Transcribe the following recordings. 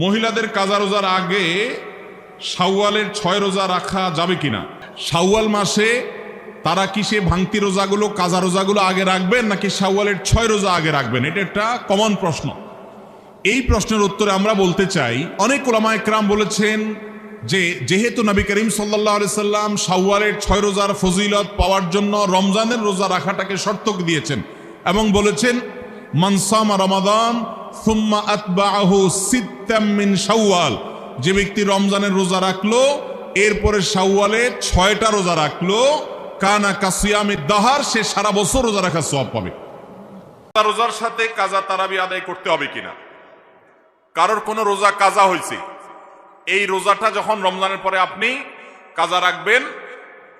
মহিলাদের কাজা রোজার আগে শাওয়ালের 6 রোজা রাখা যাবে কিনা? শাওয়াল মাসে তারা কি সে ভাঙতি রোজাগুলো কাজা রোজাগুলো আগে রাখবেন নাকি শাওয়ালের 6 রোজা আগে রাখবেন? এটা একটা কমন প্রশ্ন। এই প্রশ্নের উত্তরে আমরা বলতে চাই, অনেক উলামা একরাম বলেছেন যে যেহেতু নবী করিম সাল্লাল্লাহু আলাইহি সাল্লাম শাওয়ালের 6 রোজার ফজিলত পাওয়ার জন্য রমজানের রোজা রাখাটাকে শর্ত দিয়েছেন এবং বলেছেন মান সামা রমাদান সুম্মা আতবাআহু সিত্তাম মিন শাওয়াল, যে ব্যক্তি রমজানের রোজা রাখলো এরপরে শাওয়ালে 6টা রোজা রাখলো, কানা কাসিয়ামিদ দাহার, সে সারা বছর রোজা রাখার সওয়াব পাবে। রোজার সাথে কাজা তারাবি আদায় করতে হবে কিনা? কারোর কোনো রোজা কাজা হয়েছে, এই রোজাটা যখন রমজানের পরে আপনি কাজা রাখবেন,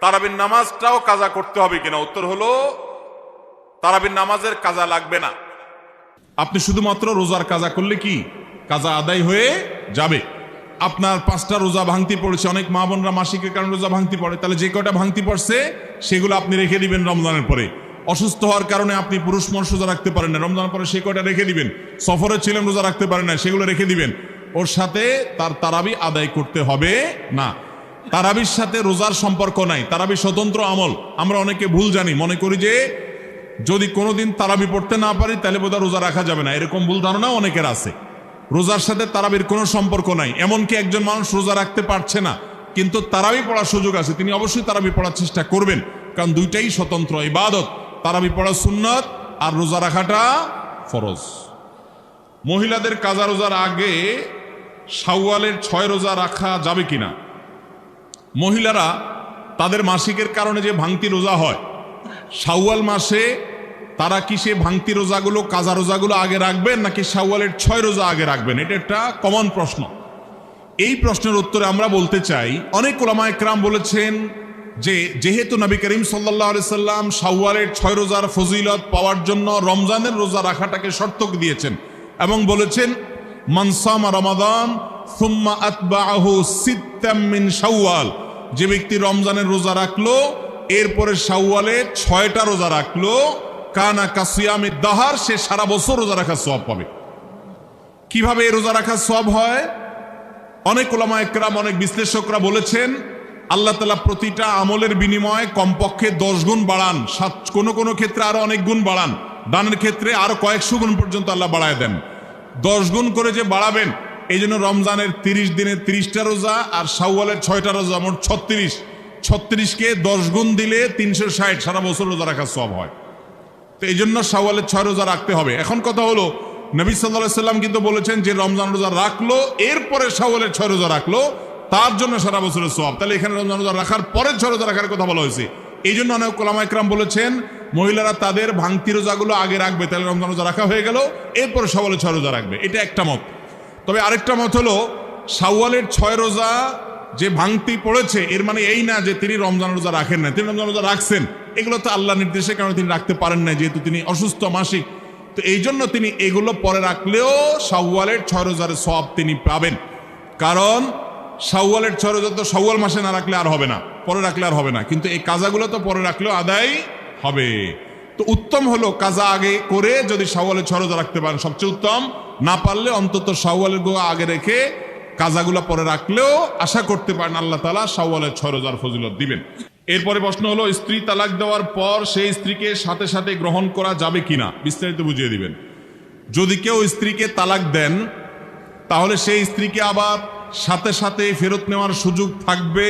তারাবির নামাজটাও কাজা করতে হবে কিনা? উত্তর হলো তারাবির নামাজের কাজা লাগবে না। আপনি শুধুমাত্র রোজার কাজা করলে কি কাজা আদায় হয়ে যাবে। আপনার 5টা রোজা ভাঙতি পড়েছে, অনেক মা বোনরা মাসিকের কারণে রোজা ভাঙতি পড়ে, তাহলে যে কয়টা ভাঙতি পড়ছে সেগুলো আপনি রেখে দিবেন রমজানের পরে। অসুস্থ হওয়ার কারণে আপনি পুরুষ মানুষ রোজা রাখতে পারেন না, রমজানের পরে সেই কয়টা রেখে দিবেন। সফরে ছিলেন রোজা রাখতে পারেন না, সেগুলো রেখে দিবেন। ওর সাথে তার তারাবি আদায় করতে হবে না। তারাবির সাথে রোজার সম্পর্ক নাই, তারাবি স্বতন্ত্র আমল। আমরা অনেকে ভুল জানি, মনে করি যে যদি কোনোদিন তারাবি পড়তে না পারি তাহলে বোধহয় রোজা রাখা যাবে না, এরকম ভুল ধারণা অনেকের আছে। রোজার সাথে তারাবির কোনো সম্পর্ক নাই। এমনকি একজন মানুষ রোজা রাখতে পারছে না কিন্তু তারাবি পড়ার সুযোগ আছে, তিনি অবশ্যই তারাবি পড়ার চেষ্টা করবেন, কারণ দুইটাই স্বতন্ত্র ইবাদত। তারাবি পড়া সুন্নত আর রোজা রাখাটা ফরজ। মহিলাদের কাজা রোজার আগে শাওয়ালের 6 রোজা রাখা যাবে কিনা? মহিলারা তাদের মাসিকের কারণে যে ভাঙতি রোজা হয়, শাওয়াল মাসে তারা কি সে ভাঙতি রোজাগুলো কাজা রোজাগুলো আগে রাখবেন নাকি শাওয়ালের 6 রোজা আগে রাখবেন? এটা একটা কমন প্রশ্ন। এই প্রশ্নের উত্তরে আমরা বলতে চাই, অনেক উলামা একরাম বলেছেন যে যেহেতু নবী করিম সাল্লাল্লাহু আলাইহি সাল্লাম শাওয়ালের 6 রোজার ফজিলত পাওয়ার জন্য রমজানের রোজা রাখাটাকে শর্ত দিয়েছেন এবং বলেছেন মান সামা রমাদান সুম্মা আতবাআহু সিত্তাম মিন শাওয়াল, যে ব্যক্তি রমজানের রোজা রাখলো এরপরে শাওয়ালে 6টা রোজা রাখলো, কানা কাসিয়ামিদ দাহার, সে সারা বছর রোজা রাখার সওয়াব পাবে। কিভাবে এই রোজা রাখার সওয়াব হয়? অনেক উলামা একরাম, অনেক বিশ্লেষকরা বলেছেন আল্লাহ তাআলা প্রতিটা আমলের বিনিময়ে কমপক্ষে 10 গুণ বাড়ান, কোনো কোনো ক্ষেত্রে আরো অনেক গুণ বাড়ান, দানের ক্ষেত্রে আরো কয়েকশো গুণ পর্যন্ত আল্লাহ বাড়ায় দেন। 10 গুণ করে যে বাড়াবেন, এই জন্য রমজানের 30 দিনে 30টা রোজা আর শাওয়ালের 6টা রোজা, মোট 36কে 10 গুণ দিলে 360, সারা বছর রোজা রাখার সওয়াব হয়। তো এই জন্য শাওয়ালের 6 রোজা রাখতে হবে। এখন কথা হলো, নবী সাল্লাল্লাহু আলাইহি সাল্লাম কিন্তু বলেছেন যে রমজান রোজা রাখলো এরপরে শাওয়ালের 6 রোজা রাখলো, তার জন্য সারা বছরের সওয়াব। তাহলে এখানে রমজান রোজা রাখার পরে 6 রোজা রাখার কথা বলা হয়েছে। এই জন্য অনেক উলামা একরাম বলেছেন মহিলারা তাদের ভাঙতি রোজাগুলো আগে রাখবে, তাহলে রমজান রোজা রাখা হয়ে গেল, এরপরে শাওয়ালের 6 রোজা রাখবে। এটা একটা মত। তবে আরেকটা মত হলো শাওয়ালের 6 রোজা যে ভাঙতি পড়েছে এর মানে এই না যে তিনি রমজান রোজা রাখেন না, তিনি রমজান রোজা রাখছেন। এগুলো তো আল্লাহ নির্দেশে, কারণ তিনি রাখতে পারেন না যেহেতু তিনি অসুস্থ মাসিক। তো এই জন্য তিনি এগুলো পরে রাখলেও শাওয়ালের 6 রোজার সওয়াব তিনি পাবেন। কারণ শাওয়ালের 6 রোজা তো শাওয়াল মাসে না রাখলে আর হবে না, পরে রাখলে আর হবে না, কিন্তু এই কাজাগুলো তো পরে রাখলেও আদায় হবে। তো উত্তম হলো কাজা আগে করে যদি শাওয়ালের 6 রোজা রাখতে পারেন সবচেয়ে উত্তম, না পারলে অন্তত শাওয়ালের গোয়া আগে রেখে কাজাগুলো পরে রাখলেও আশা করতে পারেন আল্লাহ তাআলা শাওয়ালের 6 রোজার ফজিলত দিবেন। এরপরে প্রশ্ন হলো, স্ত্রী তালাক দেওয়ার পর সেই স্ত্রীকে সাথে সাথে গ্রহণ করা যাবে কিনা? বিস্তারিত বুঝিয়ে দিবেন। যদি কেউ স্ত্রীকে তালাক দেন তাহলে সেই স্ত্রীকে আবার সাথে সাথে ফেরত নেওয়ার সুযোগ থাকবে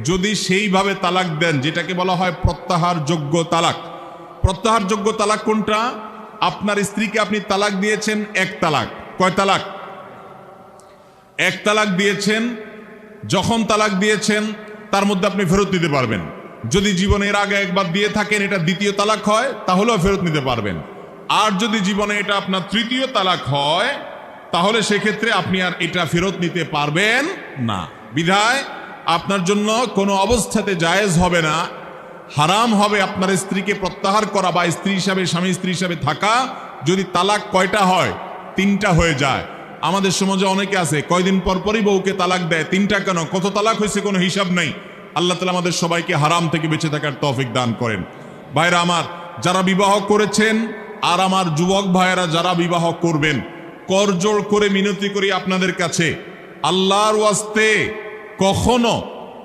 যদি সেইভাবে তালাক দেন যেটাকে বলা হয় প্রত্যাহারযোগ্য তালাক। প্রত্যাহারযোগ্য তালাক কোনটা? আপনার স্ত্রীকে আপনি তালাক দিয়েছেন 1 তালাক। কয় তালাক? 1 তালাক দিয়েছেন। যখন তালাক দিয়েছেন তার মধ্যে আপনি ফেরত নিতে পারবেন। যদি জীবনে এর আগে একবার দিয়ে থাকেন এটা 2য় তালাক হয়, তাহলেও ফেরত নিতে পারবেন। আর যদি জীবনে এটা আপনার 3য় তালাক হয় তাহলে সেক্ষেত্রে আপনি আর এটা ফেরত নিতে পারবেন না। বিধায় আপনার জন্য কোনো অবস্থাতে জায়েজ হবে না, হারাম হবে আপনার স্ত্রীকে প্রত্যাহার করা বা স্ত্রী হিসাবে স্বামী স্ত্রী হিসাবে থাকা যদি তালাক কয়টা হয়? 3টা হয়ে যায়। আমাদের সমাজে অনেকে আছে কয়দিন পর পরই বউকে তালাক দেয়। 3টা কেন? কত তালাক হয়েছে কোনো হিসাব নাই। আল্লাহ তাআলা আমাদের সবাইকে হারাম থেকে বেঁচে থাকার তৌফিক দান করেন। ভাইরা আমার, যারা বিবাহ করেছেন আর আমার যুবক ভাইয়েরা যারা বিবাহ করবেন, করজোড় করে মিনতি করি আপনাদের কাছে, আল্লাহর ওয়াস্তে কখনো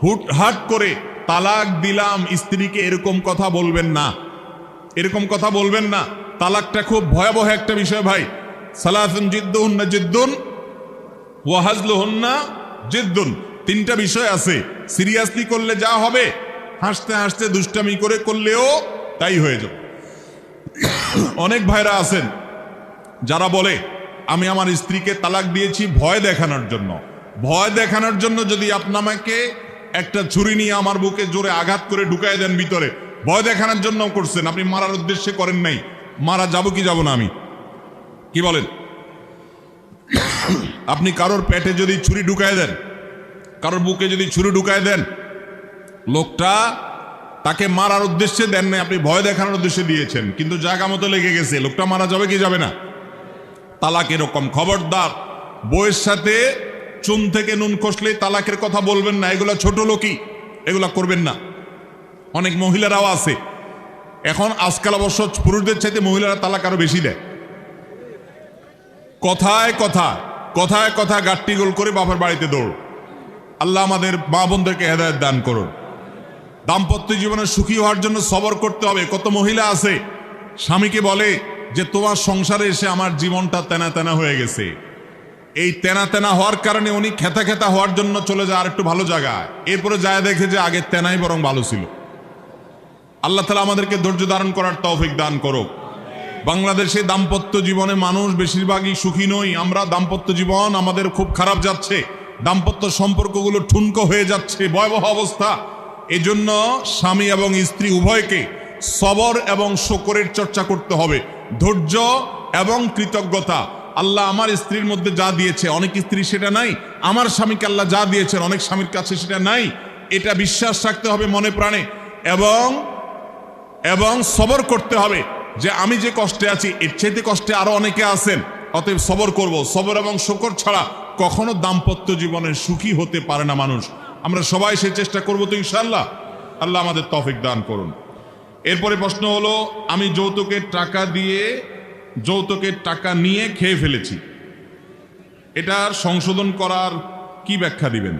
হুটহাট করে তালাক দিলাম স্ত্রীকে এরকম কথা বলবেন না, এরকম কথা বলবেন না। তালাকটা খুব ভয়াবহ একটা বিষয় ভাই। সালাসুন জিদ্দুহুন্না জিদ্দুন ওয়া হাজলুহুন্না জিদ্দুন, তিনটা বিষয় আছে। সিরিয়াসলি করলে যা হবে, হাসতে হাসতে দুষ্টামি করে করলেও তাই হয়ে যাবে। অনেক ভাইরা আছেন যারা বলে আমি আমার স্ত্রীকে তালাক দিয়েছি ভয় দেখানোর জন্য। ভয় দেখানোর জন্য যদি আপনাকে একটা ছুরি নিয়ে আমার বুকে জোরে আঘাত করে ঢুকাই দেন ভিতরে, ভয় দেখানোর জন্য করছেন, আপনি মারার উদ্দেশ্যে করেন নাই। মারা যাব কি যাব না আমি, কি বলেন? আপনি কারোর পেটে যদি ছুরি ঢুকায় দেন, কারোর বুকে যদি ছুরি ঢুকায় দেন, লোকটা তাকে মারার উদ্দেশ্যে দেন নাই, আপনি ভয় দেখানোর উদ্দেশ্যে দিয়েছেন, কিন্তু জায়গা মতো লেগে গেছে, লোকটা মারা যাবে কি যাবে না? তালাক এরকম। খবরদার বউয়ের সাথে চুন থেকে নুন খসলেই তালাকের কথা বলবেন না, এগুলা ছোট লোকই, এগুলা করবেন না। অনেক মহিলারাও আছে এখন, আজকাল অবশ্য পুরুষদের চাইতে মহিলারা তালাক আরো বেশি দেয়। কথায় কথা কথায় কথা গাট্টি গোল করে বাপের বাড়িতে দৌড়। আল্লাহ আমাদের মা বোনদেরকে হেদায়েত দান করুন। দাম্পত্য জীবনে সুখী হওয়ার জন্য সবর করতে হবে। কত মহিলা আছে স্বামীকে বলে যে তোমার সংসারে এসে আমার জীবনটা তেনা তেনা হয়ে গেছে। এই তেনা তেনা হওয়ার কারণে উনি খেতা খেতা হওয়ার জন্য চলে যায় আর একটু ভালো জায়গায়, এরপরে যায় দেখে যে আগে তেনাই বরং ভালো ছিল। আল্লাহ তাআলা আমাদেরকে ধৈর্য ধারণ করার তৌফিক দান করুক। বাংলাদেশে দাম্পত্য জীবনে মানুষ বেশিরভাগই সুখী নই আমরা। দাম্পত্য জীবন আমাদের খুব খারাপ যাচ্ছে, দাম্পত্য সম্পর্কগুলো ঠুনকো হয়ে যাচ্ছে, ভয়াবহ অবস্থা। এজন্য স্বামী এবং স্ত্রী উভয়কে সবর এবং শুকরের চর্চা করতে হবে, ধৈর্য এবং কৃতজ্ঞতা। আল্লাহ আমার স্ত্রীর মধ্যে যা দিয়েছে, অনেক স্ত্রী সেটা নাই। আমার স্বামীকে আল্লাহ যা দিয়েছেন অনেক স্বামীর কাছে সেটা নাই। এটা বিশ্বাস রাখতে হবে মনে প্রাণে, এবং সবর করতে হবে যে আমি যে কষ্টে আছি এর চাইতে কষ্টে আরো অনেকে আছেন, অতএব সবর করব। সবর এবং শুকর ছাড়া কখনো দাম্পত্য জীবনে সুখী হতে পারে না মানুষ। আমরা সবাই সেই চেষ্টা করব তো ইনশাআল্লাহ। আল্লাহ আমাদের তৌফিক দান করুন। এরপরে প্রশ্ন হলো, আমি যৌতুকের টাকা নিয়ে খেয়ে ফেলেছি, এটার সংশোধন করার কি ব্যাখ্যা দিবেন?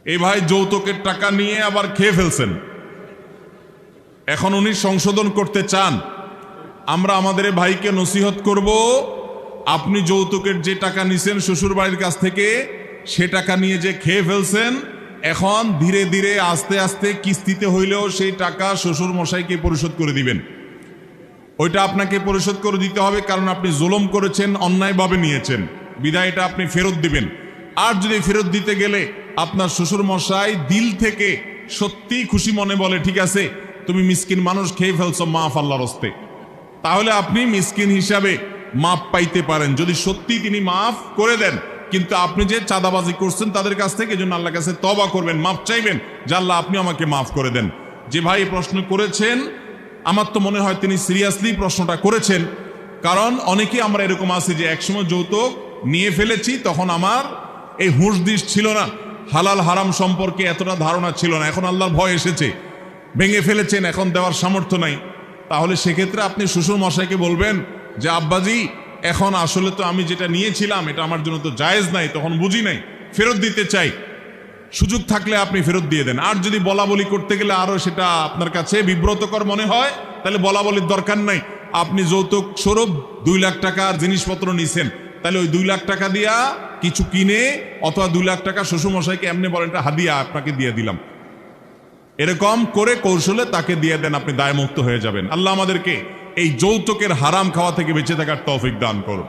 এই ভাই যৌতুকের টাকা নিয়ে আবার খেয়ে ফেলছেন, এখন উনি সংশোধন করতে চান। আমরা আমাদের ভাইকে নসিহত করব, আপনি যৌতুকের যে টাকা নিছেন শ্বশুর বাড়ির কাছ থেকে, সে টাকা নিয়ে যে খেয়ে ফেলছেন, এখন ধীরে ধীরে আস্তে আস্তে কিস্তিতে হইলেও সেই টাকা শ্বশুর মশাইকে পরিশোধ করে দিবেন। ওইটা আপনাকে পরিশোধ করে দিতে হবে, কারণ আপনি জুলুম করেছেন, অন্যায়ভাবে নিয়েছেন, বিধায় এটা আপনি ফেরত দিবেন। আর যদি ফেরত দিতে গেলে আপনার শ্বশুর মশাই দিল থেকে সত্যি খুশি মনে বলে ঠিক আছে তুমি মিসকিন মানুষ খেয়ে ফেলছো, মাফ আল্লাহর হস্তে, তাহলে আপনি মিসকিন হিসাবে মাফ পাইতে পারেন, যদি সত্যি তিনি মাফ করে দেন। কিন্তু আপনি যে চাঁদাবাজি করছেন তাদের কাছ থেকে, এজন্য আল্লাহর কাছে তওবা করবেন, মাফ চাইবেন যে আল্লাহ আপনি আমাকে মাফ করে দেন। যে ভাই প্রশ্ন করেছেন, আমার তো মনে হয় তিনি সিরিয়াসলি প্রশ্নটা করেছেন, কারণ অনেকেই আমরা এরকম আছি যে একসময় যৌতুক নিয়ে ফেলেছি, তখন আমার এই হুঁশ দিশ ছিল না, হালাল হারাম সম্পর্কে এতটা ধারণা ছিল না, এখন আল্লাহর ভয় এসেছে, ভেঙে ফেলেছেন, এখন দেওয়ার সামর্থ্য নাই। তাহলে সেক্ষেত্রে আপনি শ্বশুর মশাইকে বলবেন যে আব্বাজি এখন আসলে তো আমি যেটা নিয়েছিলাম এটা আমার জন্য তো জায়েজ নাই, তখন বুঝি নাই, ফেরত দিতে চাই, সুযোগ থাকলে আপনি ফেরত দিয়ে দেন। আর যদি বলা বলি করতে গেলে আরো সেটা আপনার কাছে বিব্রতকর মনে হয়, তাহলে বলা বলির দরকার নাই। আপনি যৌতুক স্বরূপ 2 লাখ টাকার জিনিসপত্র নিছেন, তাহলে ওই 2 লাখ টাকা দিয়া কিছু কিনে, অথবা 2 লাখ টাকা শ্বশুর মশাইকে এমনি বলেন এটা হাদিয়া আপনাকে দিয়ে দিলাম, এরকম করে কৌশলে তাকে দিয়ে দেন, আপনি দায়মুক্ত হয়ে যাবেন। আল্লাহ আমাদেরকে এই যৌতুকের হারাম খাওয়া থেকে বেঁচে থাকার তৌফিক দান করুন।